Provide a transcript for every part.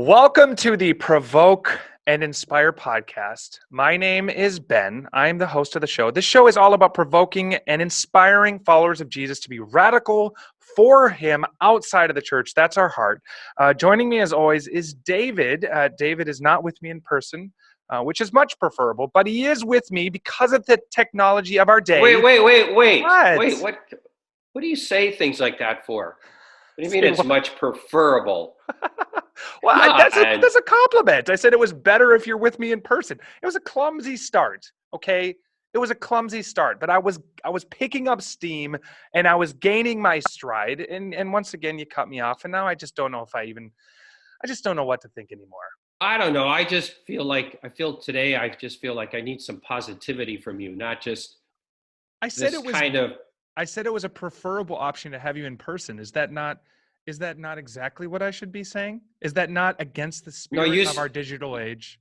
Welcome to the Provoke and Inspire podcast. My name is Ben. I'm the host of the show. This show is all about provoking and inspiring followers of Jesus to be radical for him outside of the church. That's our heart. Joining me as always is David. David is not with me in person, which is much preferable, but he is with me because of the technology of our day. Wait. What do you say things like that for? What do you mean Say it's what? much preferable? Well, Come that's on. a compliment. I said it was better if you're with me in person. It was a clumsy start, okay? It was a clumsy start, but I was picking up steam and I was gaining my stride. And once again, you cut me off, and now I just don't know if I just don't know what to think anymore. I don't know. I just feel like I need some positivity from you, not just I said this it was kind of. I said it was a preferable option to have you in person. Is that not exactly what I should be saying? Is that not against the No, spirit of our digital age?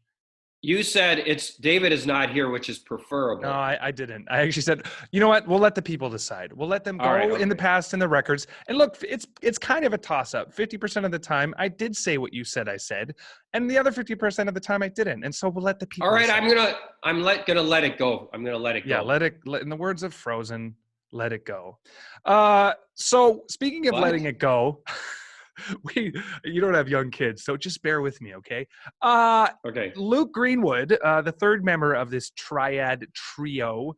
you said it's David is not here, which is No, preferable. I didn't. I actually said, you know what? We'll let the people decide. We'll let them All right, go in the okay. past in the records. And look, it's kind of a toss up. 50% of the time, I did say what you said I said, and the other 50% of the time, I didn't. And so we'll let the All people right, decide. gonna let it go. I'm gonna let it Yeah, go. in the words of Frozen, let it go. So speaking of letting What? it go, you don't have young kids, so just bear with me, okay? Uh, Okay. Luke Greenwood, the third member of this triad trio,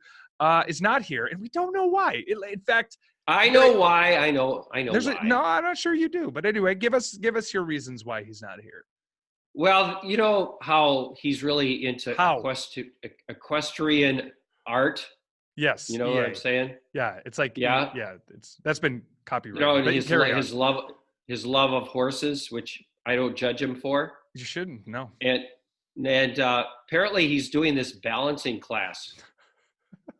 is not here, and we don't know why. In fact, I there, know why. I know no, why. I'm not sure you do, but anyway, give us your reasons why he's not here. Well, you know how he's really into How? equestrian art. Yes, You know what I'm EA. saying? Yeah, it's like Yeah. that's been You know, copyrighted, and but you carry on. his love of horses, which I don't judge him for. You shouldn't. No. And apparently he's doing this balancing class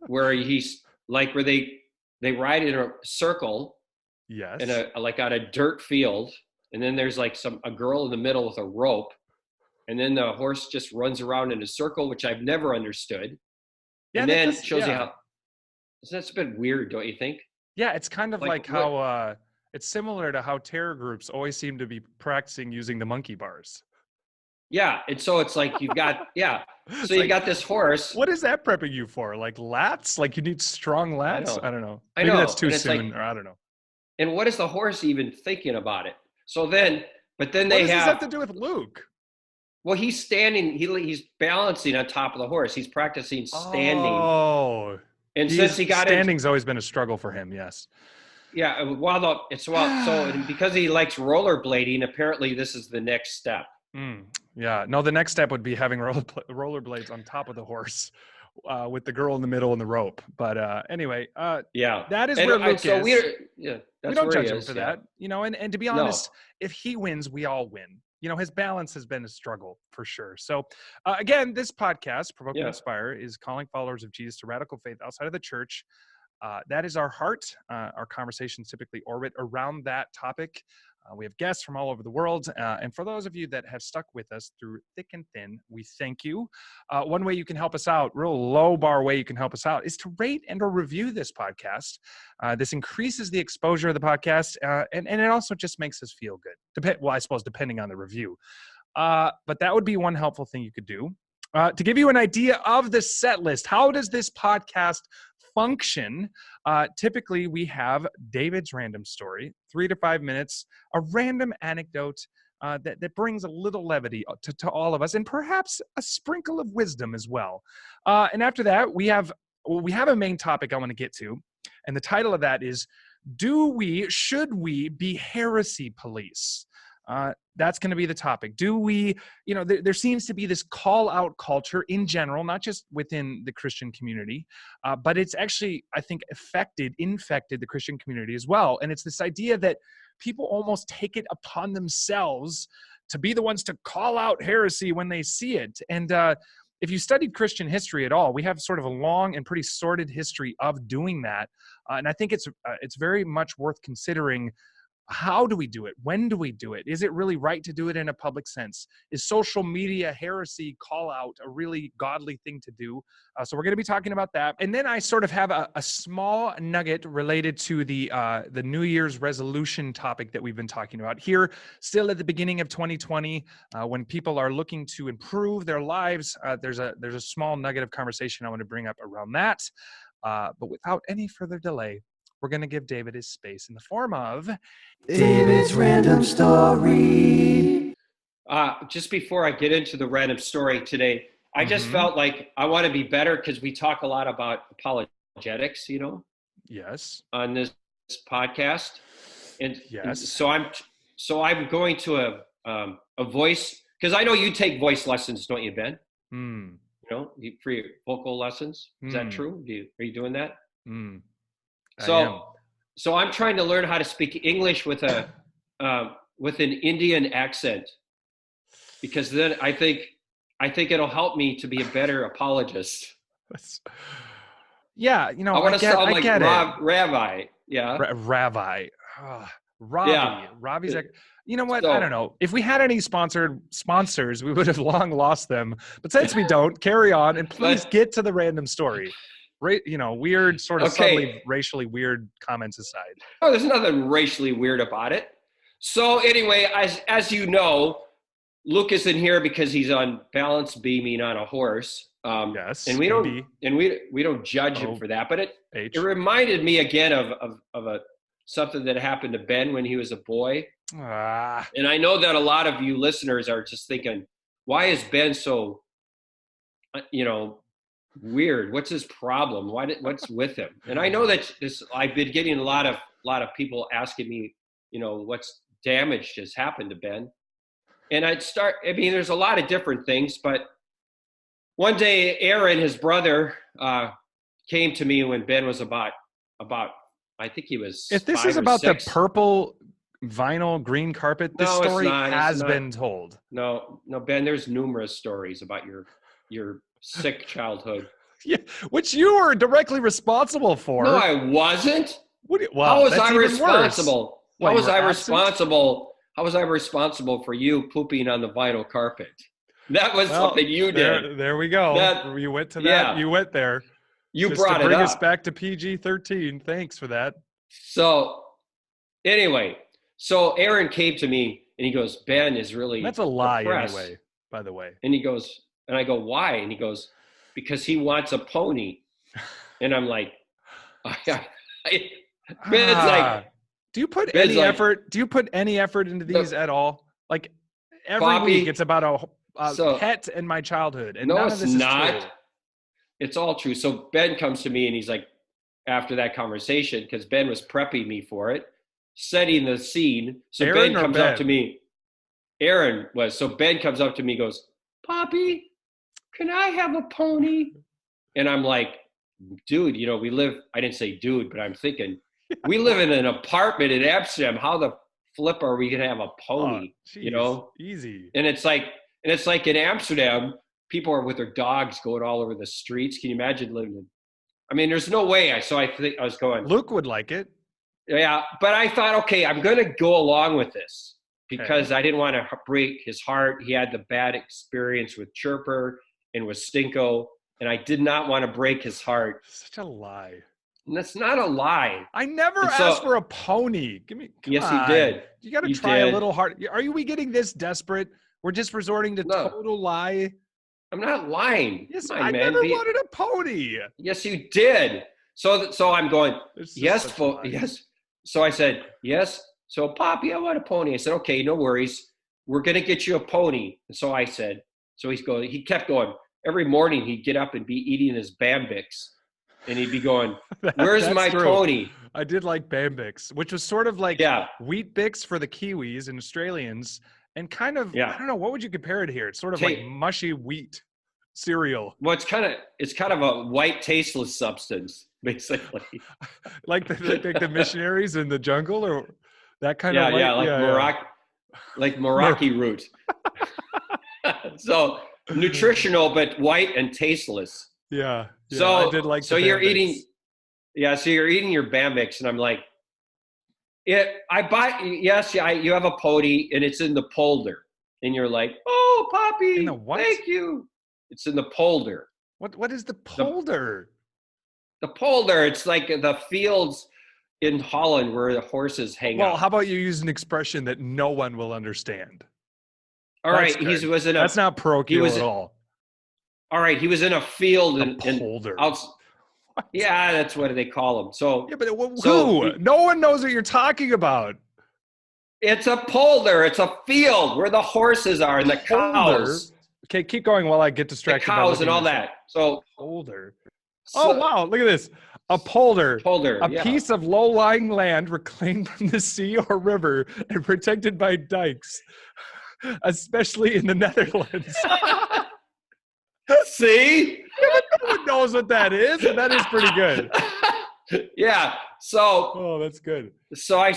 where where they ride in a circle in Yes. a like on a dirt field, and then there's like a girl in the middle with a rope, and then the horse just runs around in a circle, which I've never understood. Yeah, And that then does. shows you Yeah. how that's a bit weird, don't you think? Yeah, it's kind of Like like what? how it's similar to how terror groups always seem to be practicing using the monkey bars. Yeah, and so it's like you've got yeah. So It's you like, got this horse. what is that prepping you for? Like lats? Like you need strong I lats? I know, don't know. I Maybe that's know, too and it's soon, like, or I don't know. and what is the horse even thinking about it? So then, but then What they does this have have. to do with Luke? Well, he's standing. He's balancing on top of the horse. He's practicing standing, Oh, and since he's he got into standing's always been a struggle for him. Yes. yeah, and because he likes rollerblading, apparently this is the next step. Yeah. No, the next step would be having rollerblades on top of the horse, with the girl in the middle and the rope. But anyway, Yeah, that is and where Luke so is. We that's don't where he judge him is. for Yeah, that, and to be no, honest, if he wins, we all win. His balance has been a struggle for sure. So, again, this podcast, Provoke and yeah. Inspire, is calling followers of Jesus to radical faith outside of the church. That is our heart. Our conversations typically orbit around that topic. We have guests from all over the world. And for those of you that have stuck with us through thick and thin, we thank you. One way you can help us out, real low bar way you can help us out, is to rate and or review this podcast. This increases the exposure of the podcast, and it also just makes us feel good. Well, I suppose depending on the review. But that would be one helpful thing you could do. To give you an idea of the set list, how does this podcast function? Typically, we have David's random story, 3 to 5 minutes, a random anecdote that brings a little levity to all of us, and perhaps a sprinkle of wisdom as well. And after that, we have a main topic I want to get to, and the title of that is, should we be heresy police? That's going to be the topic. Do we, there seems to be this call out culture in general, not just within the Christian community, but it's actually, I think, infected the Christian community as well. And it's this idea that people almost take it upon themselves to be the ones to call out heresy when they see it. And if you studied Christian history at all, we have sort of a long and pretty sordid history of doing that. And I think it's very much worth considering How do we do it? When do we do it? Is it really right to do it in a public sense? Is social media heresy call out a really godly thing to do? So we're going to be talking about that. And then I sort of have a small nugget related to the New Year's resolution topic that we've been talking about here, still at the beginning of 2020, when people are looking to improve their lives. There's a small nugget of conversation I want to bring up around that. But without any further delay, we're going to give David his space in the form of David's random story. Just before I get into the random story today, I just felt like I want to be better because we talk a lot about apologetics, Yes. on this podcast. And Yes. so I'm going to a voice, because I know you take voice lessons, don't you, Ben? For your vocal lessons. Is that true? Are you doing that? So I'm trying to learn how to speak English with an Indian accent, because then I think it'll help me to be a better apologist. Yeah, I want to sound like Rabbi. Yeah. Rabbi. Ravi. Yeah. Ravi's like, you know what? So- I don't know. If we had any sponsors, we would have long lost them. But since we don't, carry on and please get to the random story. Weird, sort of subtly racially weird comments aside. Oh, there's nothing racially weird about it. So anyway, as you know, Luke is in here because he's on balance beaming on a horse. Yes. And we don't judge him for that. But it reminded me again of something that happened to Ben when he was a boy. And I know that a lot of you listeners are just thinking, why is Ben so, weird? What's his problem? What's with him? And I know that I've been getting a lot of people asking me, what's damage has happened to Ben. And there's a lot of different things, but one day Aaron, his brother, came to me when Ben was about I think he was. If this 5 is or about 6. the purple vinyl green carpet, this story has been told. No, Ben, there's numerous stories about your sick childhood. Yeah, which you were directly responsible for. No, I wasn't. How was I responsible? How was I responsible? How was I responsible for you pooping on the vinyl carpet? That was something you did. There we go. You went to that. Yeah. You went there. You Just brought to bring it up. us back to PG-13. Thanks for that. So anyway, Aaron came to me and he goes, Ben is really That's a lie depressed. anyway, by the way. And he goes, and I go, why? And he goes, because he wants a pony. And I'm like, Ben's like, do you put Ben's any like, effort? Do you put any effort into these at all? Like every Bobby, week, it's about a pet in my childhood, and no, none it's of this not. is true. It's all true. So Ben comes to me and he's like, after that conversation, because Ben was prepping me for it, setting the scene. So Aaron Ben comes up to me. Aaron was. So Ben comes up to me, goes, Poppy, can I have a pony? And I'm like, dude, we live, I didn't say dude, but I'm thinking, we live in an apartment in Amsterdam. How the flip are we going to have a pony? Easy. And it's like in Amsterdam, people are with their dogs going all over the streets. Can you imagine living in? I mean, there's no way. So I think I was going. Luke would like it. Yeah, but I thought, okay, I'm going to go along with this because I didn't want to break his heart. He had the bad experience with Chirper and with Stinko, and I did not want to break his heart. Such a lie. And that's not a lie. I never asked for a pony. Yes, on. you did. You got to try a little hard. Are we getting this desperate? We're just resorting to total lie. I'm not lying. Yes, I never wanted a pony. Yes, you did. So I'm going, yes. So I said, yes. So Poppy, I want a pony. I said, okay, no worries. We're going to get you a pony. And so I said, he kept going. Every morning he'd get up and be eating his Bambix. And he'd be going, where's my pony? I did like Bambix, which was sort of like Wheat Bix for the Kiwis and Australians. And kind of, I don't know, what would you compare it here? It's sort of like mushy wheat cereal. Well, it's kind of a white, tasteless substance, basically. like the missionaries in the jungle, or that kind of. Like Morocco root. So nutritional, but white and tasteless. Yeah. So I did like. So you're eating. Yeah. So you're eating your Bambix, and I'm like, You have a pony and it's in the polder. And you're like, oh, In the Poppy, what? thank you. It's in the polder. What is the The, polder? the polder, it's like the fields in Holland where the horses hang Well, out. how about you use an expression that no one will understand? All That's right, good. was in a. That's not He parochial was at all. all right. He was in a field The and polder. out. What? Yeah, that's what they call them. So Yeah, but so who? No one knows what you're talking about. it's a polder. It's a field where the horses are and the Polder. cows, Okay, keep going while I get distracted by looking and all this up. that. So Polder. Oh, so wow. Look at this. A polder. polder. A Yeah. piece of low-lying land reclaimed from the sea or river and protected by dikes, especially in the Netherlands. See? No one knows what that is, but that is pretty good. Yeah. So Oh, that's good. so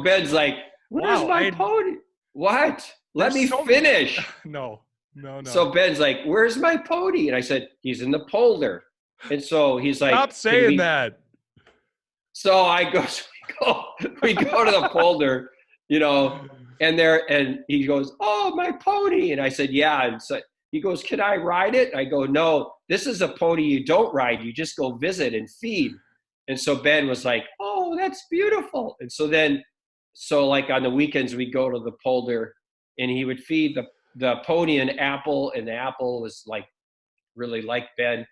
Ben's like, where's Wow, my pony? What? Let me There's so finish. No. So Ben's like, where's my pony? And I said, he's in the polder. And so he's like, Stop saying that. So I go, we go to the polder, and he goes, oh, my pony. And I said, yeah. And so he goes, can I ride it? I go, no, this is a pony you don't ride. You just go visit and feed. And so Ben was like, oh, that's beautiful. And so like on the weekends, we'd go to the polder and he would feed the pony an apple, and the apple was like really liked Ben.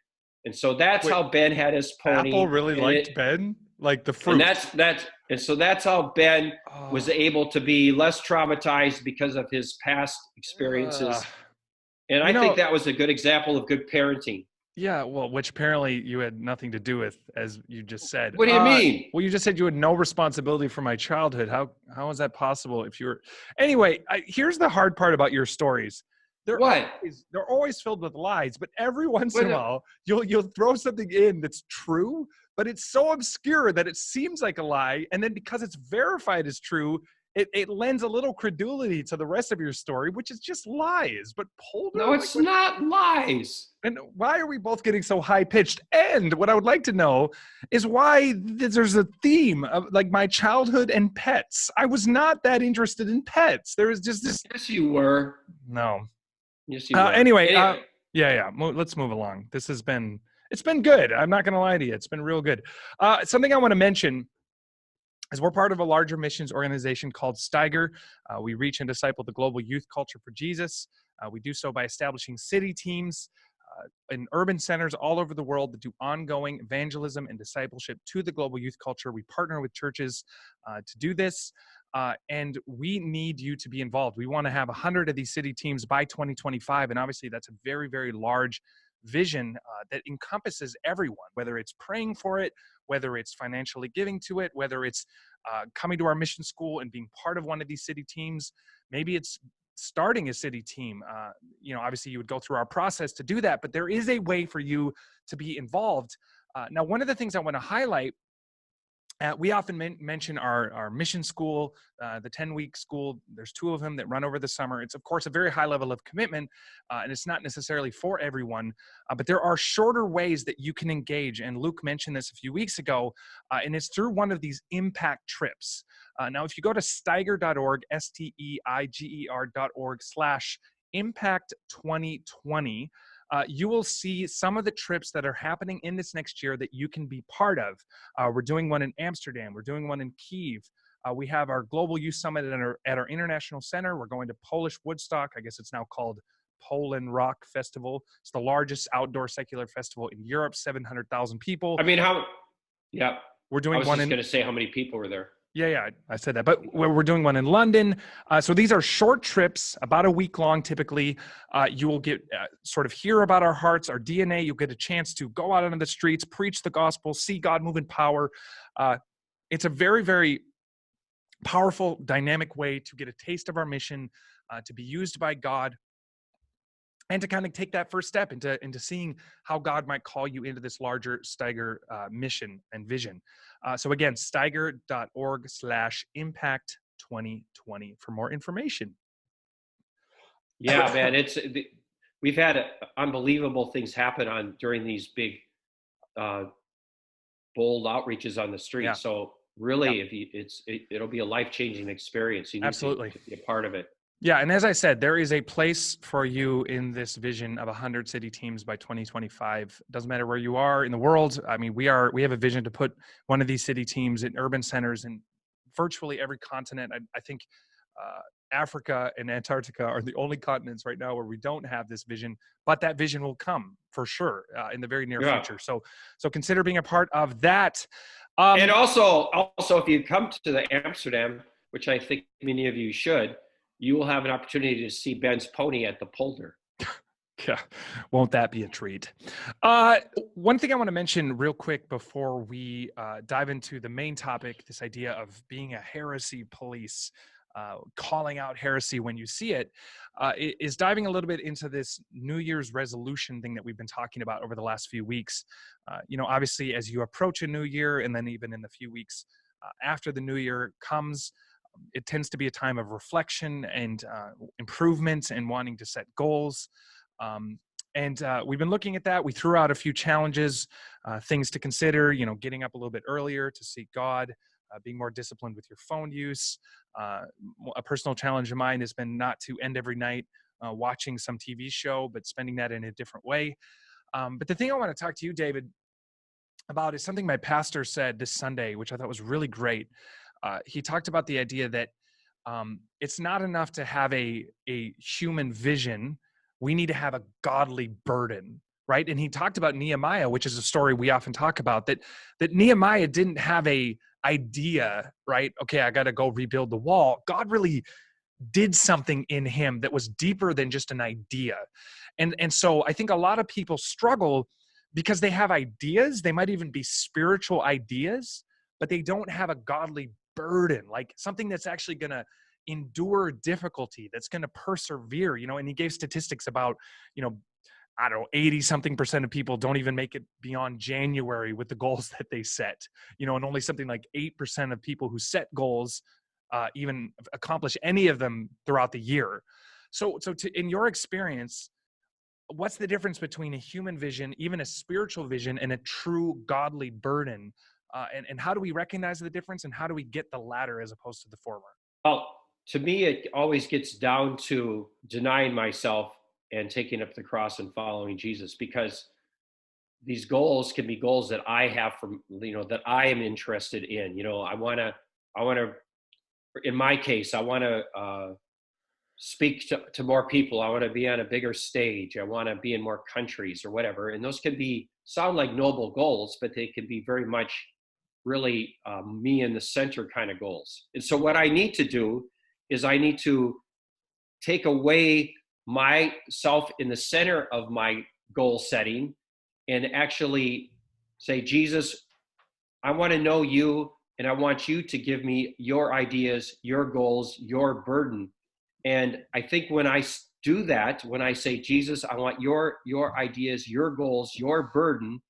And so that's how Ben had his pony. Apple really liked Ben? Like the fruit. And so that's how Ben was able to be less traumatized because of his past experiences. And I think that was a good example of good parenting. Yeah, well, which apparently you had nothing to do with, as you just said. What do you mean? Well, you just said you had no responsibility for my childhood. How is that possible if you were... Anyway, here's the hard part about your stories. They're always filled with lies, but every once in a while, you'll throw something in that's true, but it's so obscure that it seems like a lie, and then because it's verified as true, it lends a little credulity to the rest of your story, which is just lies. But polder? No, it's not lies. And why are we both getting so high-pitched? And what I would like to know is why there's a theme of like my childhood and pets. I was not that interested in pets. There was just this... Yes, you were. No. Yes, you were. Anyway. Let's move along. It's been good. I'm not going to lie to you. It's been real good. Something I want to mention is we're part of a larger missions organization called Steiger. We reach and disciple the global youth culture for Jesus. We do so by establishing city teams in urban centers all over the world that do ongoing evangelism and discipleship to the global youth culture. We partner with churches to do this. And we need you to be involved. We want to have 100 of these city teams by 2025. And obviously that's a very, very large vision that encompasses everyone, whether it's praying for it, whether it's financially giving to it, whether it's coming to our mission school and being part of one of these city teams. Maybe it's starting a city team. Obviously you would go through our process to do that, but there is a way for you to be involved. Now, one of the things I want to highlight, we often mention our mission school, the 10-week school. There's 2 of them that run over the summer. It's, of course, a very high level of commitment, and it's not necessarily for everyone, but there are shorter ways that you can engage. And Luke mentioned this a few weeks ago, and it's through one of these impact trips. Now, if you go to steiger.org, steiger.org/impact2020, you will see some of the trips that are happening in this next year that you can be part of. We're doing one in Amsterdam. We're doing one in Kyiv. We have our Global Youth Summit at our International Center. We're going to Polish Woodstock. I guess it's now called Poland Rock Festival. It's the largest outdoor secular festival in Europe, 700,000 people. I mean, yeah. We're doing one. I was just going to say how many people were there. Yeah, I said that. But we're doing one in London. So these are short trips, about a week long typically. You will get sort of hear about our hearts, our DNA. You'll get a chance to go out into the streets, preach the gospel, see God move in power. It's a very, very powerful, dynamic way to get a taste of our mission, to be used by God, and to kind of take that first step into seeing how God might call you into this larger Steiger mission and vision. So again, steiger.org/impact2020 for more information. Yeah, man, we've had unbelievable things happen during these big, bold outreaches on the street. Yeah. So really, if you, it'll be a life-changing experience. You need Absolutely. to be a part of it. Yeah, and as I said, there is a place for you in this vision of 100 city teams by 2025. Doesn't matter where you are in the world. I mean, we have a vision to put one of these city teams in urban centers in virtually every continent. I think Africa and Antarctica are the only continents right now where we don't have this vision, but that vision will come for sure in the very near Yeah. future. So consider being a part of that. And also, if you come to the Amsterdam, which I think many of you should, you will have an opportunity to see Ben's pony at the polder. Yeah, won't that be a treat? One thing I want to mention real quick before we dive into the main topic, this idea of being a heresy police, calling out heresy when you see it, is diving a little bit into this New Year's resolution thing that we've been talking about over the last few weeks. Obviously, as you approach a new year, and then even in the few weeks after the new year comes, it tends to be a time of reflection and improvement and wanting to set goals. And we've been looking at that. We threw out a few challenges, things to consider, getting up a little bit earlier to seek God, being more disciplined with your phone use. A personal challenge of mine has been not to end every night watching some TV show, but spending that in a different way. But the thing I want to talk to you, David, about is something my pastor said this Sunday, which I thought was really great. He talked about the idea that it's not enough to have a human vision. We need to have a godly burden, right? And he talked about Nehemiah, which is a story we often talk about, that Nehemiah didn't have a idea, right? Okay, I got to go rebuild the wall. God really did something in him that was deeper than just an idea. And so I think a lot of people struggle because they have ideas. They might even be spiritual ideas, but they don't have a godly burden, like something that's actually going to endure difficulty, that's going to persevere, and he gave statistics about, I don't know, 80 something % of people don't even make it beyond January with the goals that they set, and only something like 8% of people who set goals even accomplish any of them throughout the year. So in your experience, what's the difference between a human vision, even a spiritual vision, and a true godly burden? And how do we recognize the difference, and how do we get the latter as opposed to the former? Well, to me, it always gets down to denying myself and taking up the cross and following Jesus, because these goals can be goals that I have from, that I am interested in. I want to, in my case, I want to speak to more people. I want to be on a bigger stage. I want to be in more countries or whatever. And those can sound like noble goals, but they can be very much really me in the center kind of goals. And so what I need to do is I need to take away myself in the center of my goal setting and actually say, Jesus, I want to know you, and I want you to give me your ideas, your goals, your burden. And I think when I do that, when I say, Jesus, I want your ideas, your goals, your burden,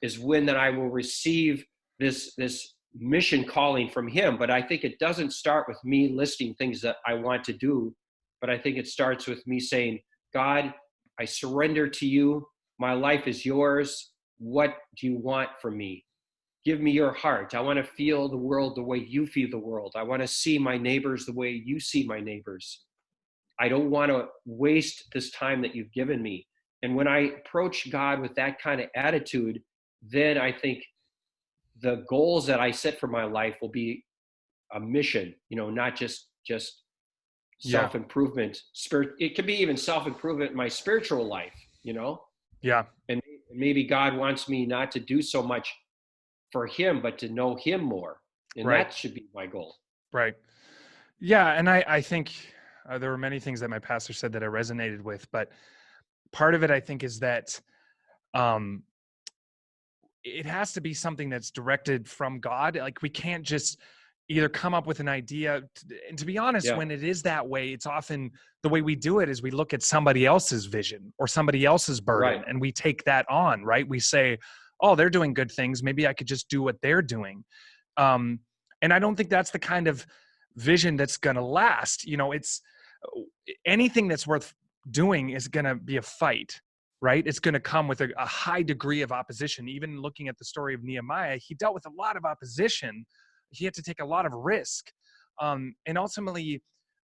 is when that I will receive this mission calling from him. But I think it doesn't start with me listing things that I want to do, but I think it starts with me saying, God, I surrender to you. My life is yours. What do you want from me? Give me your heart. I want to feel the world the way you feel the world. I want to see my neighbors the way you see my neighbors. I don't want to waste this time that you've given me. And when I approach God with that kind of attitude, then I think the goals that I set for my life will be a mission, not just self-improvement. It could be even self-improvement in my spiritual life, Yeah. And maybe God wants me not to do so much for him, but to know him more. And Right. that should be my goal. Right. Yeah. And I think there were many things that my pastor said that I resonated with, but part of it, I think, is that it has to be something that's directed from God. Like, we can't just either come up with an idea. And to be honest, when it is that way, it's often the way we do it is we look at somebody else's vision or somebody else's burden, and we take that on, right? We say, oh, they're doing good things. Maybe I could just do what they're doing. And I don't think that's the kind of vision that's going to last. It's anything that's worth doing is going to be a fight, right? It's going to come with a high degree of opposition. Even looking at the story of Nehemiah, he dealt with a lot of opposition. he had to take a lot of risk. And ultimately,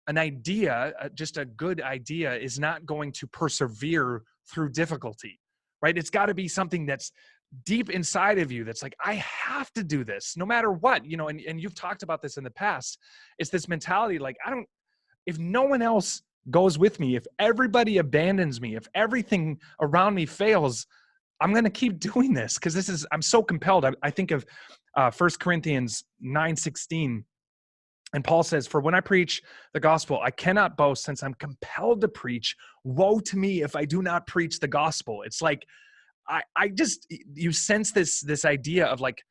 an idea, just a good idea, is not going to persevere through difficulty, right? It's got to be something that's deep inside of you that's like, I have to do this no matter what, and you've talked about this in the past. It's this mentality like, if no one else goes with me, if everybody abandons me, if everything around me fails, I'm going to keep doing this because I'm so compelled. I think of 1 Corinthians 9:16. And Paul says, for when I preach the gospel, I cannot boast since I'm compelled to preach. Woe to me if I do not preach the gospel. It's like, you sense this idea of like,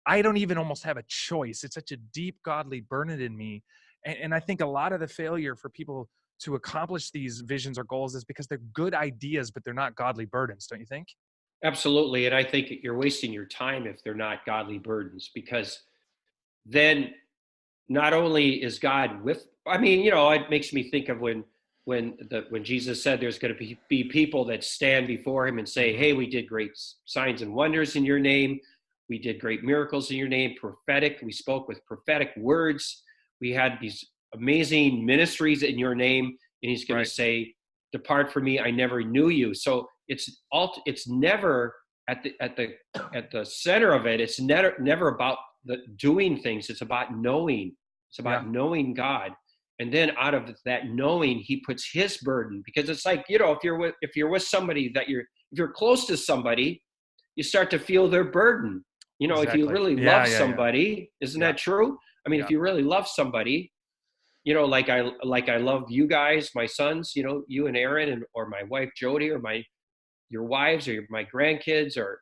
I don't even almost have a choice. It's such a deep godly burden in me. And I think a lot of the failure for people to accomplish these visions or goals is because they're good ideas, but they're not godly burdens. Don't you think? Absolutely. And I think you're wasting your time if they're not godly burdens, because then not only is God with, I mean, it makes me think of when Jesus said there's going to be people that stand before him and say, hey, we did great signs and wonders in your name. We did great miracles in your name, prophetic. We spoke with prophetic words. We had these amazing ministries in your name. And he's going to say, depart from me, I never knew you. So it's never at the center of it. It's never about the doing things. It's about knowing. It's about knowing God. And then out of that knowing, he puts his burden, because it's like, if you're with somebody if you're close to somebody, you start to feel their burden. If you really love somebody, isn't that true? I mean, if you really love somebody, like I love you guys, my sons, you and Aaron, or my wife Jody, or your wives, or my grandkids, or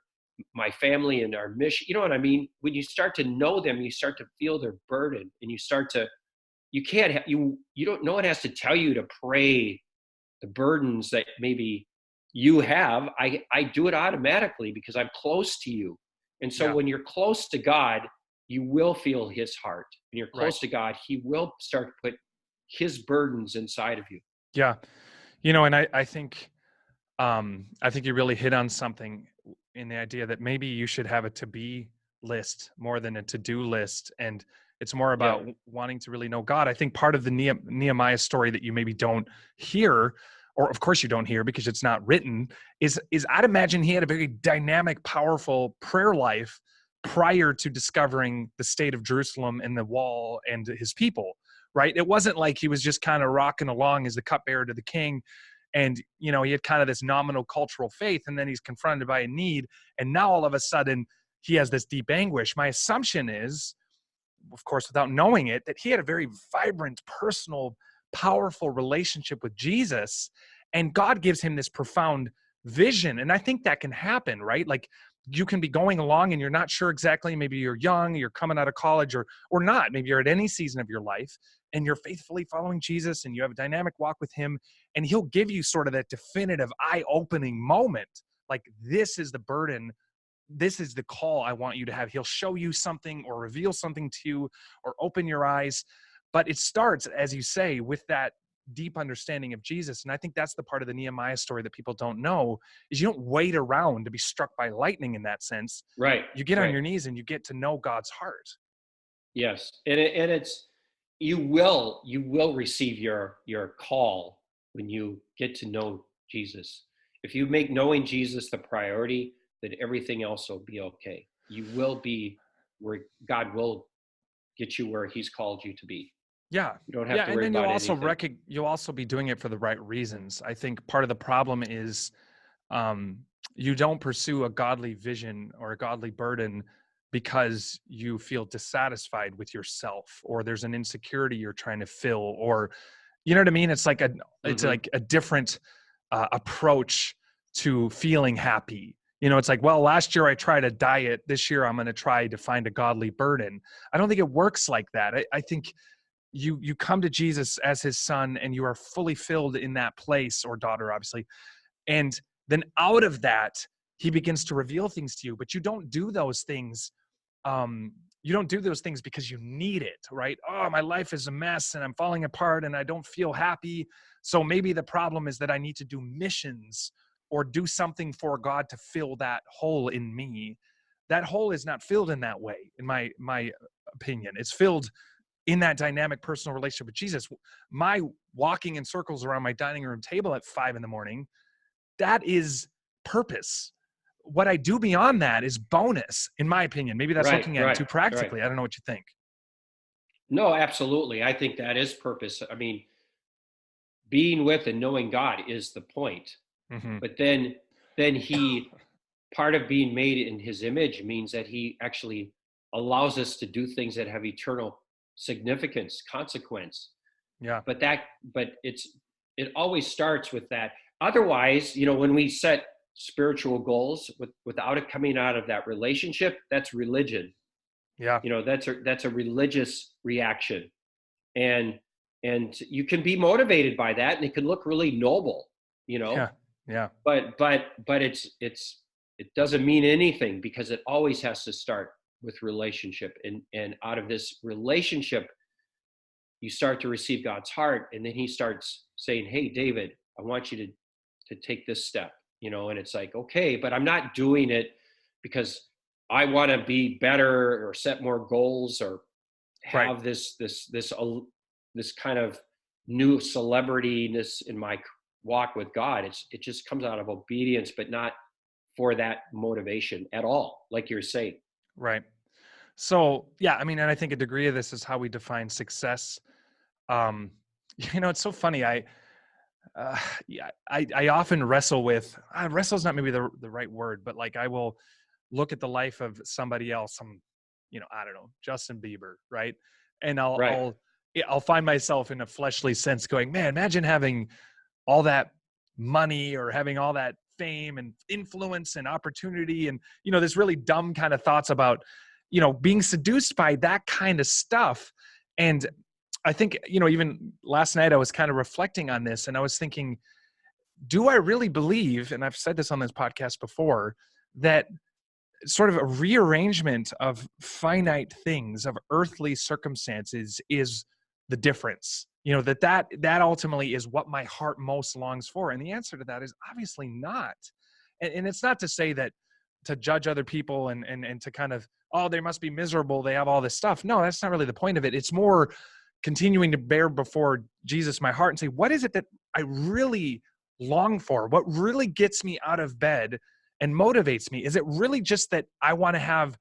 my family and our mission. You know what I mean? When you start to know them, you start to feel their burden, and you don't, no one has to tell you to pray the burdens that maybe you have. I do it automatically because I'm close to you. And so when you're close to God, you will feel his heart. When you're close to God, he will start to put his burdens inside of you. Yeah. And I think you really hit on something in the idea that maybe you should have a to-be list more than a to-do list. And it's more about wanting to really know God. I think part of the Nehemiah story that you maybe don't hear, or of course you don't hear because it's not written, is I'd imagine he had a very dynamic, powerful prayer life prior to discovering the state of Jerusalem and the wall and his people, right? It wasn't like he was just kind of rocking along as the cupbearer to the king. And, he had kind of this nominal cultural faith, and then he's confronted by a need. And now all of a sudden he has this deep anguish. My assumption is, of course, without knowing it, that he had a very vibrant, personal, powerful relationship with Jesus, and God gives him this profound vision. And I think that can happen, right? Like, you can be going along and you're not sure exactly, maybe you're young, you're coming out of college, or not, maybe you're at any season of your life, and you're faithfully following Jesus and you have a dynamic walk with him, and he'll give you sort of that definitive eye-opening moment. Like, this is the burden, this is the call I want you to have. He'll show you something or reveal something to you or open your eyes. But it starts, as you say, with that deep understanding of Jesus. And I think that's the part of the Nehemiah story that people don't know, is you don't wait around to be struck by lightning in that sense. Right. You get on your knees and you get to know God's heart. Yes. And it's, you will receive your call when you get to know Jesus. If you make knowing Jesus the priority, then everything else will be okay. You will be where God will get you where he's called you to be. Yeah. You don't have to worry about anything. You'll also be doing it for the right reasons. I think part of the problem is you don't pursue a godly vision or a godly burden because you feel dissatisfied with yourself, or there's an insecurity you're trying to fill, or, you know what I mean? It's like a different approach to feeling happy. It's like, well, last year I tried a diet. This year I'm going to try to find a godly burden. I don't think it works like that. I think you come to Jesus as his son, and you are fully filled in that place, or daughter, obviously. And then out of that, he begins to reveal things to you, but you don't do those things. You don't do those things because you need it, right? Oh, my life is a mess and I'm falling apart and I don't feel happy. So maybe the problem is that I need to do missions or do something for God to fill that hole in me. That hole is not filled in that way, in my opinion. It's filled in that dynamic personal relationship with Jesus. My walking in circles around my dining room table at 5 a.m, that is purpose. What I do beyond that is bonus, in my opinion. Maybe that's Right, looking at it right, too right. practically. I don't know what you think. No, absolutely. I think that is purpose. I mean, being with and knowing God is the point. Mm-hmm. But then he, part of being made in his image means that he actually allows us to do things that have eternal significance, consequence. Yeah. But it always starts with that. Otherwise, when we set spiritual goals without it coming out of that relationship, that's religion. Yeah. That's a religious reaction. And you can be motivated by that, and it can look really noble, Yeah. Yeah. but it doesn't mean anything, because it always has to start with relationship, and out of this relationship you start to receive God's heart, and then he starts saying, hey David, I want you to take this step, and it's like, okay, but I'm not doing it because I want to be better or set more goals or have this kind of new celebrityness in my walk with God. It just comes out of obedience, but not for that motivation at all, like you're saying. Right. So, yeah, I mean, and I think a degree of this is how we define success. Um, it's so funny. I often wrestle with, wrestle is not maybe the right word, but like I will look at the life of somebody else, I don't know, Justin Bieber, right? And Right. I'll find myself in a fleshly sense going, man, imagine having all that money or having all that fame and influence and opportunity and, this really dumb kind of thoughts about, being seduced by that kind of stuff. And I think, even last night I was kind of reflecting on this, and I was thinking, do I really believe, and I've said this on this podcast before, that sort of a rearrangement of finite things, of earthly circumstances, is the difference? That ultimately is what my heart most longs for. And the answer to that is obviously not. And it's not to say that to judge other people and to kind of, oh, they must be miserable, they have all this stuff. No, that's not really the point of it. It's more continuing to bear before Jesus my heart and say, what is it that I really long for? What really gets me out of bed and motivates me? Is it really just that I want to have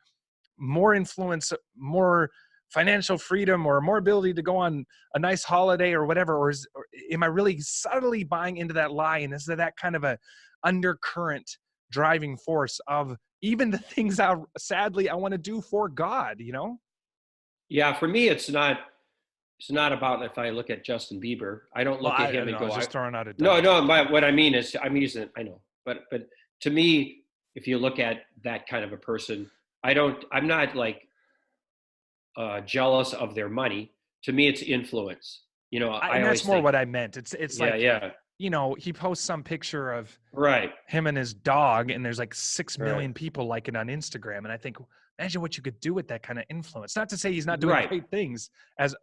more influence, more financial freedom, or more ability to go on a nice holiday or whatever? Or am I really subtly buying into that lie? And is there that kind of a undercurrent driving force of even the things sadly I want to do for God, Yeah, for me, it's not about, if I look at Justin Bieber, I don't Well, look I at him don't and know. I go, was just throwing out a no, dumb. no, but what I mean is, I'm using, I know, but to me, if you look at that kind of a person, I'm not like jealous of their money. To me, it's influence. I And that's always more think, what I meant. It's yeah, like, yeah, he posts some picture of right, him and his dog, and there's like 6 right, million people like it on Instagram. And I think, imagine what you could do with that kind of influence. Not to say he's not doing right. great things, as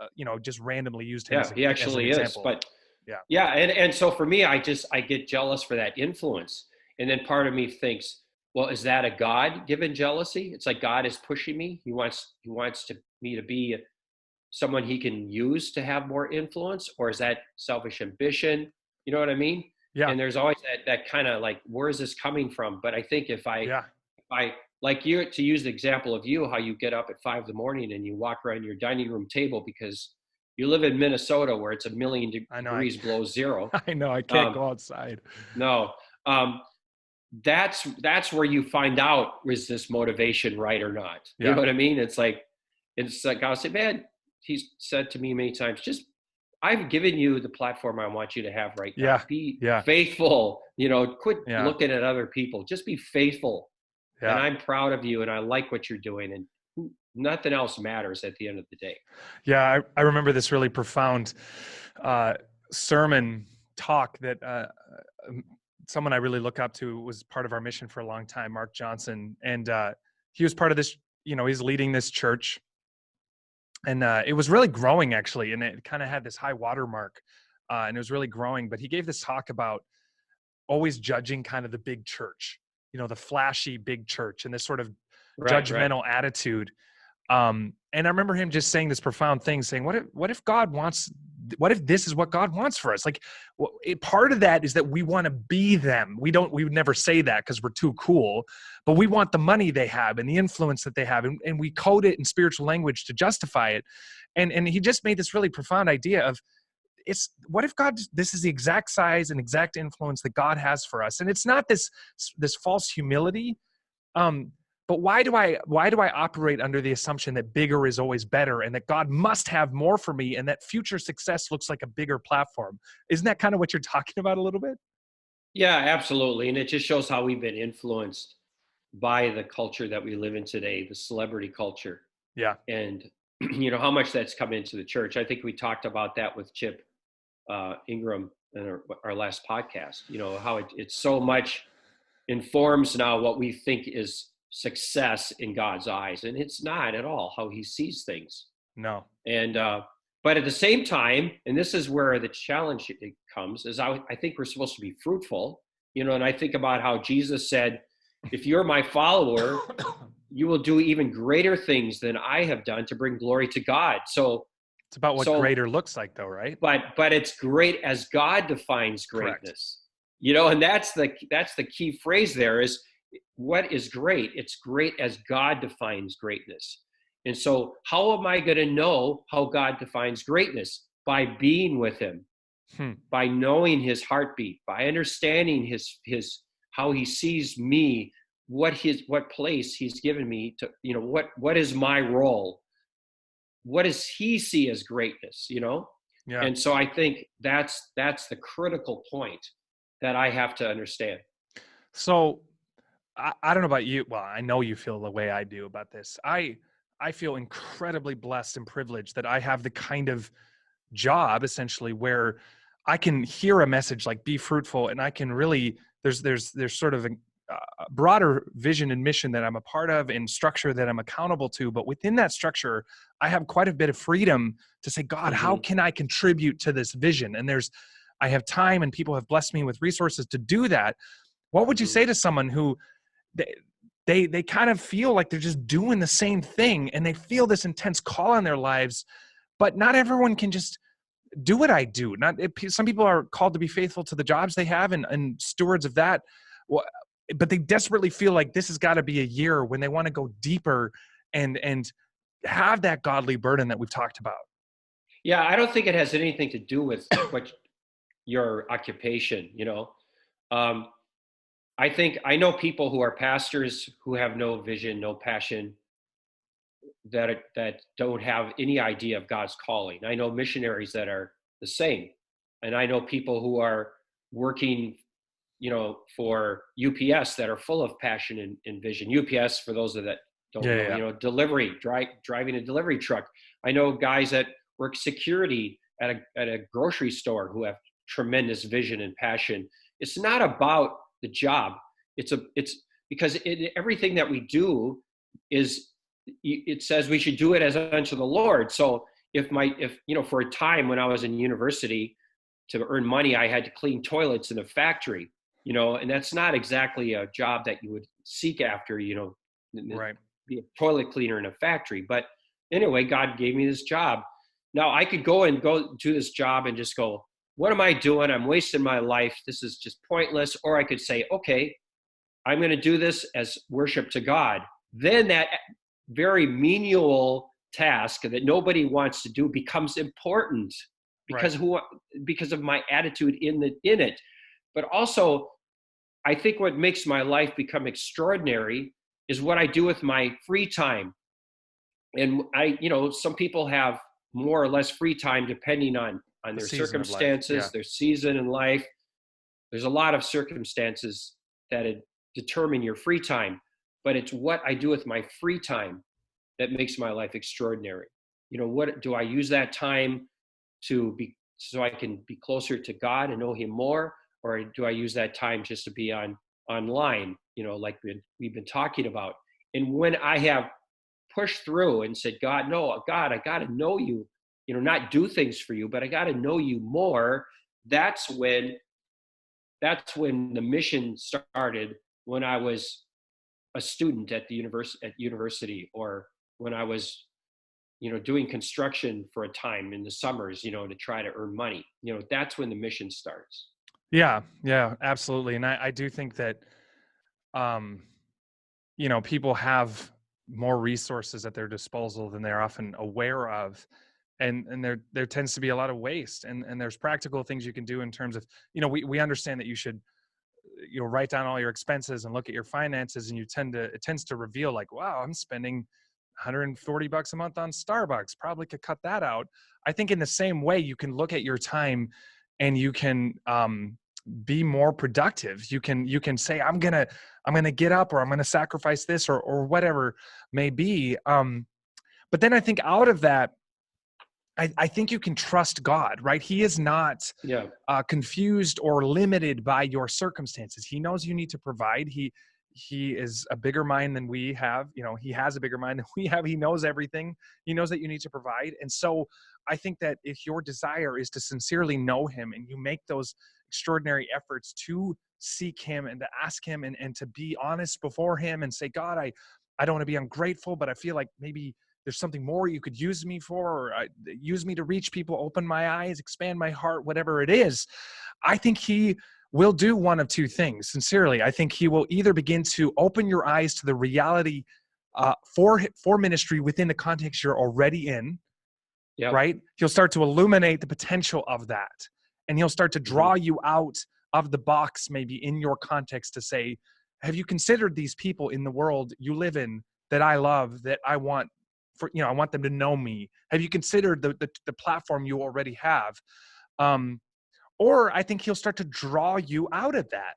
just randomly used him Yeah, he as an actually is. example. But Yeah. yeah, and so for me, I get jealous for that influence. And then part of me thinks, well, is that a God-given jealousy? It's like God is pushing me. He wants me to be someone he can use to have more influence, or is that selfish ambition? You know what I mean? Yeah. And there's always that kind of like, where is this coming from? But I think Yeah. if I like you, to use the example of you, how you get up at 5 a.m. and you walk around your dining room table because you live in Minnesota where it's a million I know. degrees below zero. I know. I can't Um, go outside. no, that's where you find out, is this motivation right or not? You Yeah. know what I mean? It's like I'll say, man, he's said to me many times, just, I've given you the platform I want you to have right now. Yeah. Be Yeah. faithful. Quit Yeah. looking at other people. Just be faithful. And Yeah. I'm proud of you, and I like what you're doing. And nothing else matters at the end of the day. Yeah. I remember this really profound sermon talk that someone I really look up to was part of our mission for a long time, Mark Johnson. And he was part of this, he's leading this church. And it was really growing, actually. And it kind of had this high watermark, and it was really growing. But he gave this talk about always judging kind of the big church, the flashy big church, and this sort of Right, right. judgmental attitude. And I remember him just saying this profound thing, saying, what if God wants, what if this is what God wants for us? Like, part of that is that we want to be them. We would never say that because we're too cool, but we want the money they have and the influence that they have. And we code it in spiritual language to justify it. And he just made this really profound idea of, what if God, this is the exact size and exact influence that God has for us. And it's not this false humility. Um, but why do I operate under the assumption that bigger is always better and that God must have more for me and that future success looks like a bigger platform? Isn't that kind of what you're talking about a little bit? Yeah, absolutely. And it just shows how we've been influenced by the culture that we live in today, the celebrity culture. Yeah. And, how much that's come into the church. I think we talked about that with Chip Ingram in our last podcast, how it so much informs now what we think is success in God's eyes. And it's not at all how he sees things. No. And, but at the same time, and this is where the challenge comes, is I think we're supposed to be fruitful, and I think about how Jesus said, if you're my follower, you will do even greater things than I have done to bring glory to God. So it's about what greater looks like, though, right? But it's great as God defines greatness. Correct. And that's the key phrase there is, what is great? It's great as God defines greatness. And so how am I going to know how God defines greatness? By being with him, by knowing his heartbeat, by understanding his how he sees me, what place he's given me to, what is my role? What does he see as greatness, Yeah. And so I think that's the critical point that I have to understand. So I don't know about you. Well, I know you feel the way I do about this. I feel incredibly blessed and privileged that I have the kind of job essentially where I can hear a message like be fruitful, and I can really, there's sort of a broader vision and mission that I'm a part of and structure that I'm accountable to. But within that structure, I have quite a bit of freedom to say, God, how can I contribute to this vision? And I have time, and people have blessed me with resources to do that. What would you say to someone who they kind of feel like they're just doing the same thing and they feel this intense call on their lives, but not everyone can just do what I do. Some people are called to be faithful to the jobs they have and stewards of that. But they desperately feel like this has got to be a year when they want to go deeper and have that godly burden that we've talked about. Yeah, I don't think it has anything to do with what your occupation, I know people who are pastors who have no vision, no passion, that don't have any idea of God's calling. I know missionaries that are the same. And I know people who are working, for UPS that are full of passion and vision. UPS, for those that don't know, delivery, driving a delivery truck. I know guys that work security at a grocery store who have tremendous vision and passion. It's not about the job. It's because everything that we do it says we should do it as unto the Lord. So if for a time when I was in university, to earn money, I had to clean toilets in a factory, and that's not exactly a job that you would seek after, right. Be a toilet cleaner in a factory. But anyway, God gave me this job. Now I could go do this job and just go, what am I doing? I'm wasting my life. This is just pointless. Or I could say, okay, I'm going to do this as worship to God. Then that very menial task that nobody wants to do becomes important because of my attitude in it. But also, I think what makes my life become extraordinary is what I do with my free time. And some people have more or less free time depending on their circumstances, their season in life. There's a lot of circumstances that determine your free time, but it's what I do with my free time that makes my life extraordinary. What do I use that time so I can be closer to God and know him more? Or do I use that time just to be online, like we've been talking about? And when I have pushed through and said, God, I got to know you, not do things for you, but I got to know you more. That's when the mission started, when I was a student at the university, or when I was doing construction for a time in the summers, to try to earn money. That's when the mission starts. Yeah, yeah, absolutely. And I do think that, um, people have more resources at their disposal than they're often aware of. And there tends to be a lot of waste, and there's practical things you can do in terms of, we understand that you should, write down all your expenses and look at your finances, and it tends to reveal like, wow, I'm spending $140 a month on Starbucks, probably could cut that out. I think in the same way, you can look at your time and you can, be more productive. You can say, I'm gonna get up, or I'm gonna sacrifice this, or whatever may be. But then I think out of that, I think you can trust God, right? He is not Yeah. confused or limited by your circumstances. He knows you need to provide. He is a bigger mind than we have. He has a bigger mind than we have. He knows everything. He knows that you need to provide. And so I think that if your desire is to sincerely know him, and you make those extraordinary efforts to seek him and to ask him, and to be honest before him and say, God, I don't want to be ungrateful, but I feel like maybe there's something more you could use me for, or use me to reach people, open my eyes, expand my heart, whatever it is. I think he will do one of two things. Sincerely, I think he will either begin to open your eyes to the reality for ministry within the context you're already in, Yep. right? He'll start to illuminate the potential of that, and he'll start to draw you out of the box, maybe in your context, to say, have you considered these people in the world you live in that I love, that I want I want them to know me? Have you considered the platform you already have? Or I think he'll start to draw you out of that,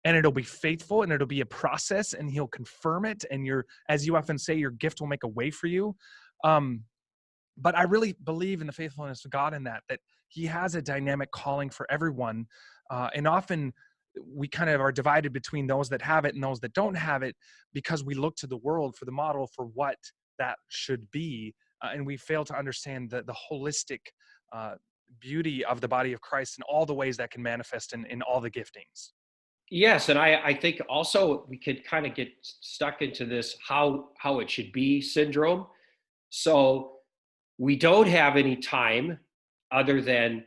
and it'll be faithful, and it'll be a process, and he'll confirm it. And as you often say, your gift will make a way for you. But I really believe in the faithfulness of God, in that he has a dynamic calling for everyone. And often we kind of are divided between those that have it and those that don't have it, because we look to the world for the model for what that should be. And we fail to understand the holistic beauty of the body of Christ, and all the ways that can manifest in all the giftings. Yes, and I think also we could kind of get stuck into this how it should be syndrome. So we don't have any time other than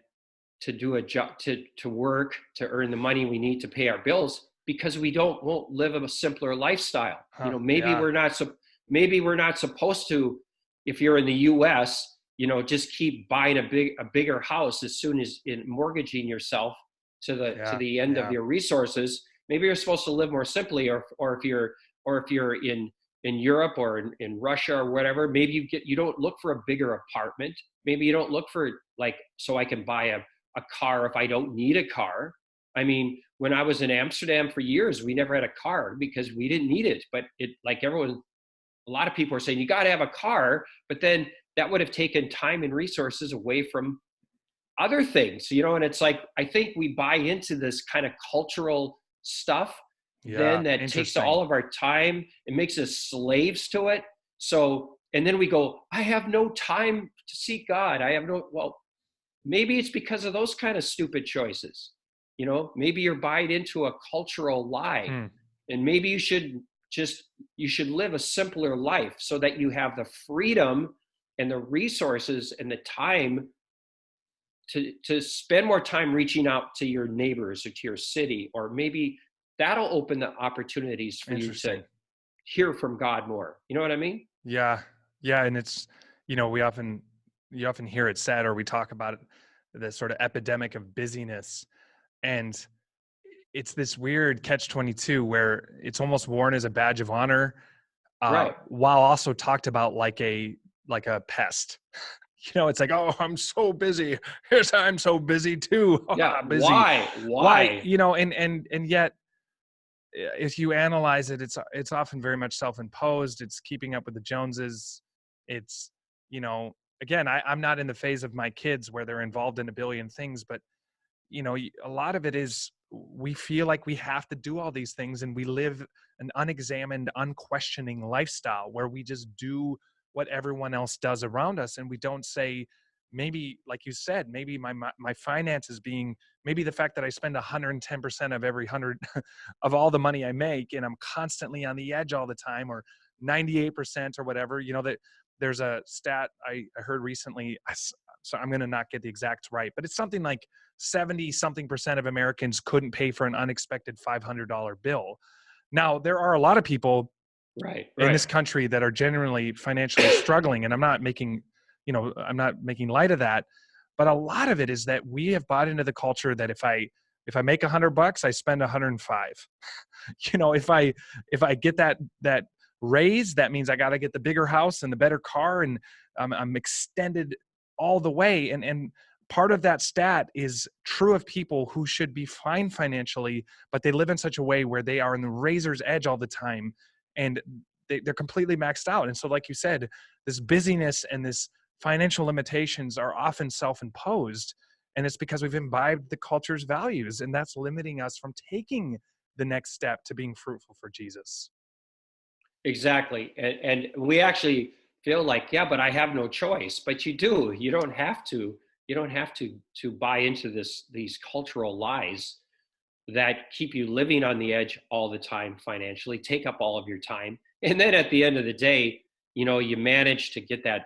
to do a job, to work, to earn the money we need to pay our bills, because we won't live a simpler lifestyle. Maybe we're not supposed to, if you're in the US, just keep buying a bigger house as soon as mortgaging yourself to the end of your resources. Maybe you're supposed to live more simply, or if you're in Europe or in Russia or whatever, maybe you don't look for a bigger apartment. Maybe you don't look for, like, so I can buy a car if I don't need a car. I mean, when I was in Amsterdam for years, we never had a car because we didn't need it. But a lot of people are saying you got to have a car, but then that would have taken time and resources away from other things, and it's like, I think we buy into this kind of cultural stuff then that takes all of our time. It makes us slaves to it. So, and then we go, I have no time to seek God. Well, maybe it's because of those kind of stupid choices. Maybe you're buying into a cultural lie, and maybe you should live a simpler life so that you have the freedom and the resources and the time to spend more time reaching out to your neighbors or to your city, or maybe that'll open the opportunities for you to hear from God more. You know what I mean? Yeah. Yeah. And it's, you often hear it said, or we talk about it, this sort of epidemic of busyness. And it's this weird catch-22 where it's almost worn as a badge of honor, right, while also talked about like a pest. It's like, oh, I'm so busy. Here's I'm so busy too. Yeah. Busy. Why? And yet, if you analyze it, it's often very much self-imposed. It's keeping up with the Joneses. It's, again, I'm not in the phase of my kids where they're involved in a billion things, but a lot of it is, we feel like we have to do all these things, and we live an unexamined, unquestioning lifestyle where we just do what everyone else does around us. And we don't say, maybe, like you said, maybe my finances being, maybe the fact that I spend 110% of every 100 of all the money I make, and I'm constantly on the edge all the time, or 98% or whatever. That there's a stat I heard recently. So I'm going to not get the exact right, but it's something like 70 something percent of Americans couldn't pay for an unexpected $500 bill. Now, there are a lot of people Right. in this country that are genuinely financially struggling. And I'm not making light of that, but a lot of it is that we have bought into the culture that if I make $100, I spend 105. If I get that raise, that means I got to get the bigger house and the better car, and I'm extended all the way. And part of that stat is true of people who should be fine financially, but they live in such a way where they are in the razor's edge all the time, and they're completely maxed out. And so, like you said, this busyness and this financial limitations are often self-imposed, and it's because we've imbibed the culture's values, and that's limiting us from taking the next step to being fruitful for Jesus. Exactly. And we actually feel like, yeah, but I have no choice. But you do. You don't have to. You don't have to buy into these cultural lies that keep you living on the edge all the time financially, take up all of your time. And then at the end of the day, you manage to get that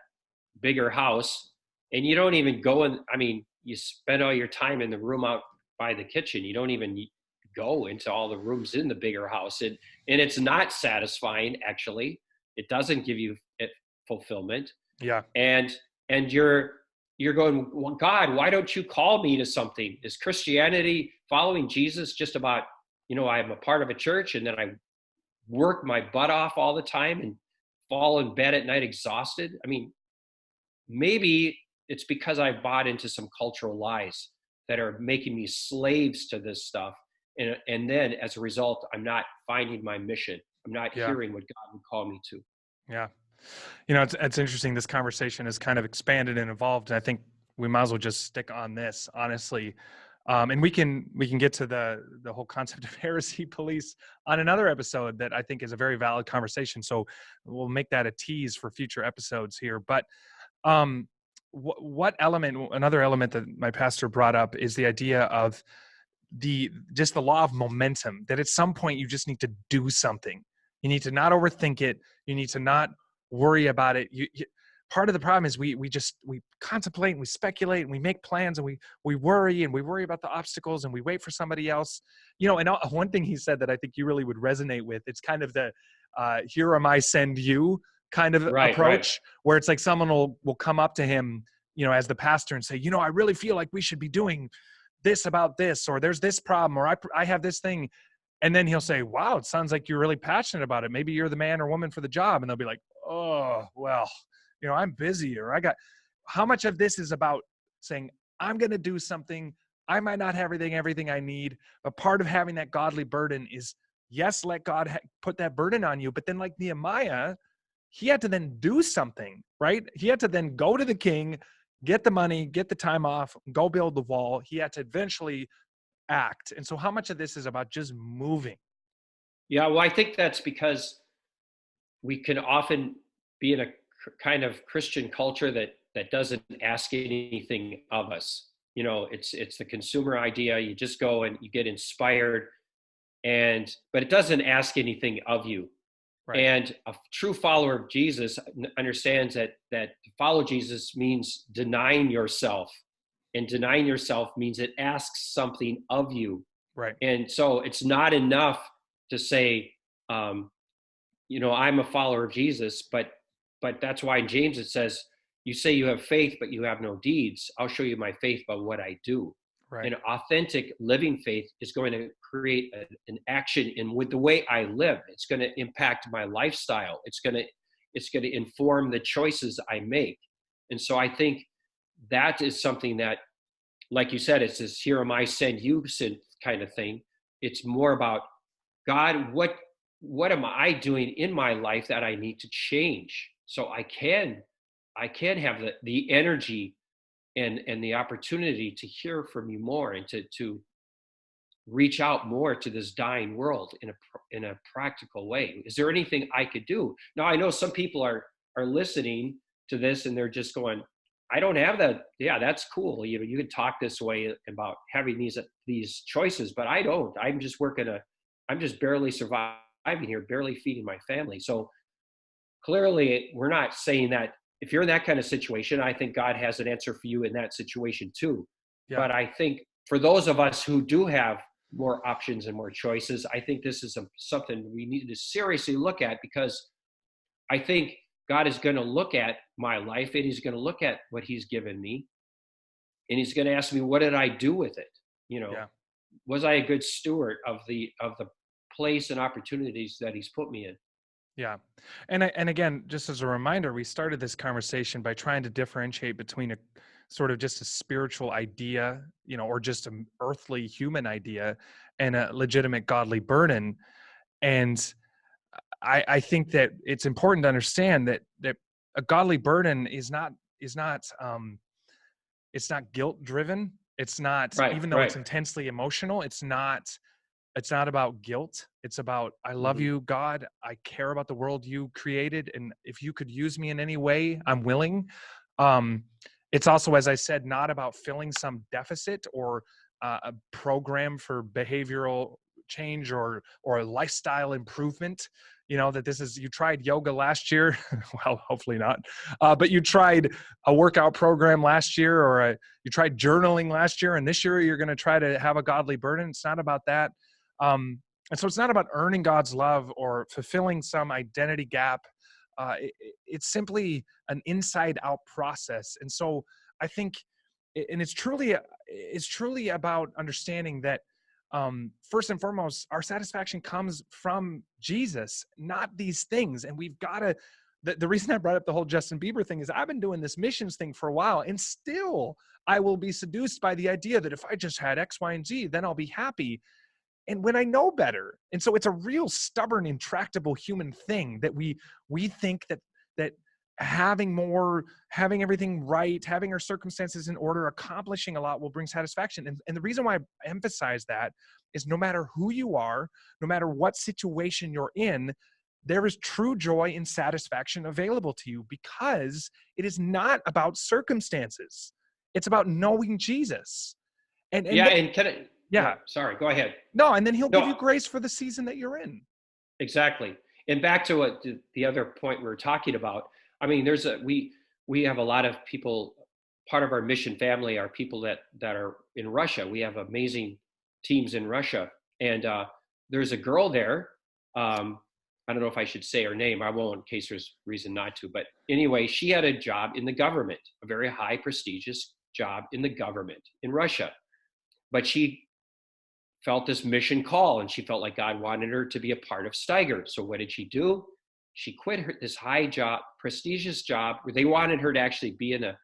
bigger house, and you don't even go in. I mean, you spend all your time in the room out by the kitchen. You don't even go into all the rooms in the bigger house. And it's not satisfying, actually. It doesn't give you fulfillment. Yeah. And you're going, well, God, why don't you call me to something? Is Christianity, following Jesus, just about, I'm a part of a church and then I work my butt off all the time and fall in bed at night exhausted? I mean, maybe it's because I've bought into some cultural lies that are making me slaves to this stuff. And then as a result, I'm not finding my mission. I'm not hearing what God would call me to. Yeah. It's interesting. This conversation has kind of expanded and evolved. And I think we might as well just stick on this, honestly. And we can get to the whole concept of heresy police on another episode that I think is a very valid conversation. So we'll make that a tease for future episodes here. But another element that my pastor brought up is the idea of the law of momentum, that at some point you just need to do something. You need to not overthink it. You need to not worry about it. Part of the problem is we contemplate and we speculate and we make plans and we worry about the obstacles and we wait for somebody else. And one thing he said that I think you really would resonate with, it's kind of the here am I, send you kind of approach, where it's like someone will come up to him, as the pastor, and say, I really feel like we should be doing this about this, or there's this problem, or I have this thing. And then he'll say, wow, it sounds like you're really passionate about it. Maybe you're the man or woman for the job. And they'll be like, oh, well, I'm busy, or how much of this is about saying, I'm going to do something. I might not have everything I need, but part of having that godly burden is, yes, let God put that burden on you. But then, like Nehemiah, he had to then do something, right? He had to then go to the king, get the money, get the time off, go build the wall. He had to eventually act. And so how much of this is about just moving? Yeah, well, I think that's because we can often be in a kind of Christian culture that doesn't ask anything of us. It's the consumer idea. You just go and you get inspired, but it doesn't ask anything of you. Right. And a true follower of Jesus understands that to follow Jesus means denying yourself, and denying yourself means it asks something of you. Right. And so it's not enough to say, I'm a follower of Jesus, but that's why in James it says, you say you have faith, but you have no deeds. I'll show you my faith by what I do. Right. And authentic living faith is going to create an action with the way I live. It's going to impact my lifestyle. It's going to inform the choices I make. And so I think that is something that, like you said, it's this here am I, send you kind of thing. It's more about, God, what am I doing in my life that I need to change so I can have the energy and the opportunity to hear from you more, and to reach out more to this dying world in a practical way. Is there anything I could do? Now, I know some people are listening to this and they're just going, I don't have that. Yeah, that's cool. You can talk this way about having these choices, but I don't. I'm just barely surviving here, barely feeding my family. So clearly we're not saying that if you're in that kind of situation, I think God has an answer for you in that situation too. Yeah. But I think for those of us who do have more options and more choices, I think this is something we need to seriously look at, because I think God is going to look at my life and he's going to look at what he's given me, and he's going to ask me, what did I do with it? You know, Yeah. was I a good steward of the place and opportunities that he's put me in? Yeah. And again, just as a reminder, we started this conversation by trying to differentiate between a sort of just a spiritual idea, or just an earthly human idea, and a legitimate godly burden. And I think that it's important to understand that a godly burden is not it's not guilt driven. It's not, Right, even though it's right. intensely emotional, it's not about guilt. It's about, I love Hmm. you, God. I care about the world you created. And if you could use me in any way, I'm willing. Um, it's also, as I said, not about filling some deficit or a program for behavioral change or a lifestyle improvement. That this is, you tried yoga last year. Well, hopefully not. But you tried a workout program last year, or you tried journaling last year, and this year you're going to try to have a godly burden. It's not about that. And so it's not about earning God's love or fulfilling some identity gap. It's simply an inside out process. And so I think, and it's truly about understanding that, first and foremost, our satisfaction comes from Jesus, not these things. And we've got to, the reason I brought up the whole Justin Bieber thing is I've been doing this missions thing for a while, and still I will be seduced by the idea that if I just had X, Y, and Z, then I'll be happy. And when I know better. And so it's a real stubborn, intractable human thing that we think that having more, having everything right, having our circumstances in order, accomplishing a lot will bring satisfaction. And the reason why I emphasize that is, no matter who you are, no matter what situation you're in, there is true joy and satisfaction available to you, because it is not about circumstances. It's about knowing Jesus. And Yeah, then, and can I? Yeah, yeah, sorry. Go ahead. no, and then he'll give you No, grace for the season that you're in. exactly. And back to what the other point we were talking about. I mean, we have a lot of people. Part of our mission family are people that are in Russia. We have amazing teams in Russia, and there's a girl there. Um, I don't know if I should say her name. I won't, in case there's reason not to. But anyway, she had a job in the government, a very high prestigious job in the government in Russia. But she felt this mission call, and she felt like God wanted her to be a part of Steiger. So what did she do? She quit this high job, prestigious job, where they wanted her to actually be in a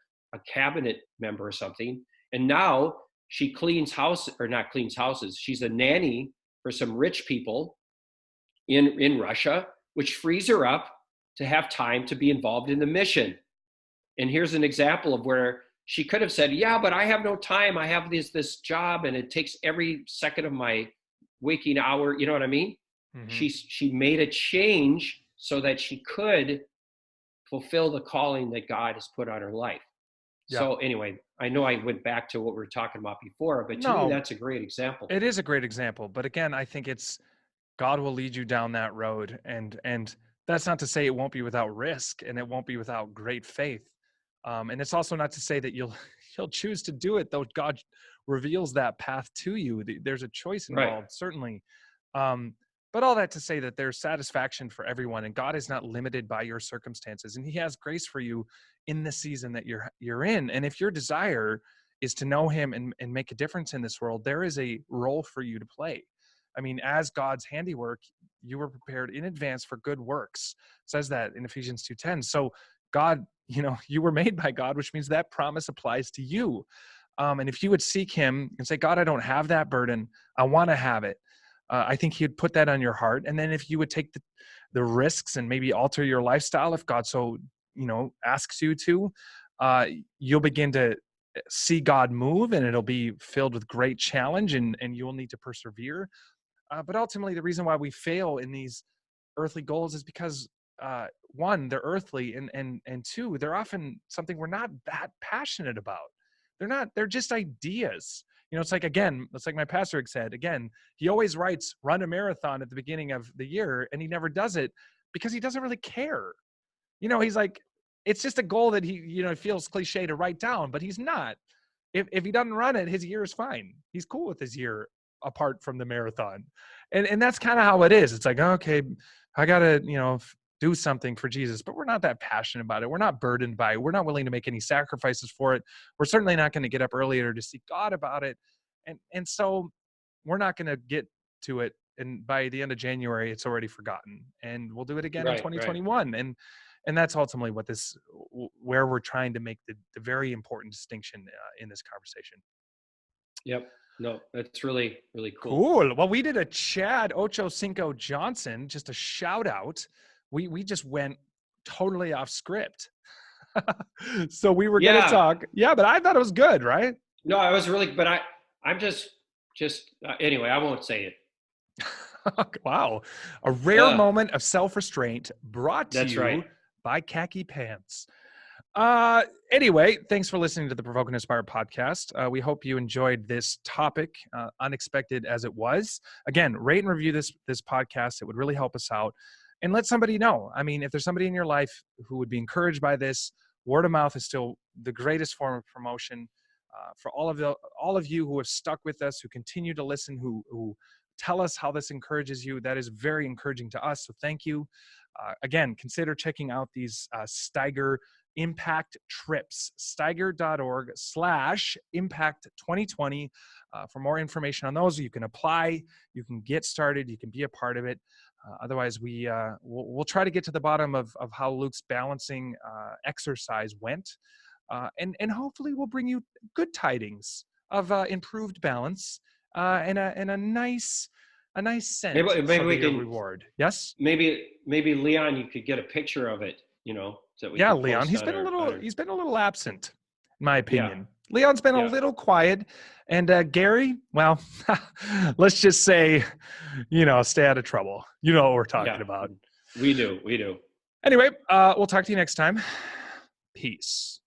cabinet member or something. And now she cleans house, or not cleans houses. She's a nanny for some rich people in Russia, which frees her up to have time to be involved in the mission. And here's an example of where she could have said, yeah, but I have no time. I have this job, and it takes every second of my waking hour. You know what I mean? Mm-hmm. She made a change so that she could fulfill the calling that God has put on her life. Yeah. So anyway, I know I went back to what we were talking about before, but to me, No, that's a great example. it is a great example. But again, I think it's, God will lead you down that road. And that's not to say it won't be without risk, and it won't be without great faith. And it's also not to say that you'll choose to do it, though God reveals that path to you. There's a choice Right. involved, certainly. Um, but all that to say that there's satisfaction for everyone, and God is not limited by your circumstances, and He has grace for you in the season that you're in. And if your desire is to know Him and make a difference in this world, there is a role for you to play. I mean, as God's handiwork, you were prepared in advance for good works. It says that in Ephesians 2:10. So God, you were made by God, which means that promise applies to you. And if you would seek Him and say, God, I don't have that burden, I want to have it, I think He'd put that on your heart. And then if you would take the risks and maybe alter your lifestyle, if God so, asks you to, you'll begin to see God move, and it'll be filled with great challenge, and you will need to persevere. But ultimately, the reason why we fail in these earthly goals is because, one, they're earthly, and two, they're often something we're not that passionate about. They're just ideas. It's like, again, it's like my pastor said, again, he always writes, run a marathon at the beginning of the year, and he never does it because he doesn't really care. he's like, it's just a goal that he, feels cliche to write down, but he's not. If he doesn't run it, his year is fine. He's cool with his year apart from the marathon. And that's kind of how it is. It's like, okay, I got to, do something for Jesus, but we're not that passionate about it. We're not burdened by it. We're not willing to make any sacrifices for it. We're certainly not going to get up earlier to seek God about it. And so we're not going to get to it. And by the end of January, it's already forgotten, and we'll do it again in 2021. Right. And that's ultimately where we're trying to make the very important distinction in this conversation. Yep. No, that's really, really cool. Cool. Well, we did a Chad Ocho Cinco Johnson, just a shout out. We just went totally off script. So we were going to talk. Yeah, but I thought it was good, right? No, I was really, but I'm just anyway, I won't say it. Wow. A rare moment of self-restraint brought to you by Khaki Pants. Anyway, thanks for listening to the Provoke and Inspire podcast. We hope you enjoyed this topic, unexpected as it was. Again, rate and review this podcast. It would really help us out. And let somebody know. I mean, if there's somebody in your life who would be encouraged by this, word of mouth is still the greatest form of promotion. For all of you who have stuck with us, who continue to listen, who tell us how this encourages you, that is very encouraging to us. So thank you. Again, consider checking out these Steiger Impact Trips, steiger.org/impact2020. For more information on those, you can apply, you can get started, you can be a part of it. Otherwise, we'll try to get to the bottom of how Luke's balancing exercise went. And hopefully we'll bring you good tidings of improved balance and a nice sense maybe we can reward. Yes. Maybe Leon, you could get a picture of it. So we Leon. He's been a little absent, in my opinion. Yeah. Leon's been a little quiet, and Gary, well, let's just say, stay out of trouble. You know what we're talking about. We do. Anyway, we'll talk to you next time. Peace.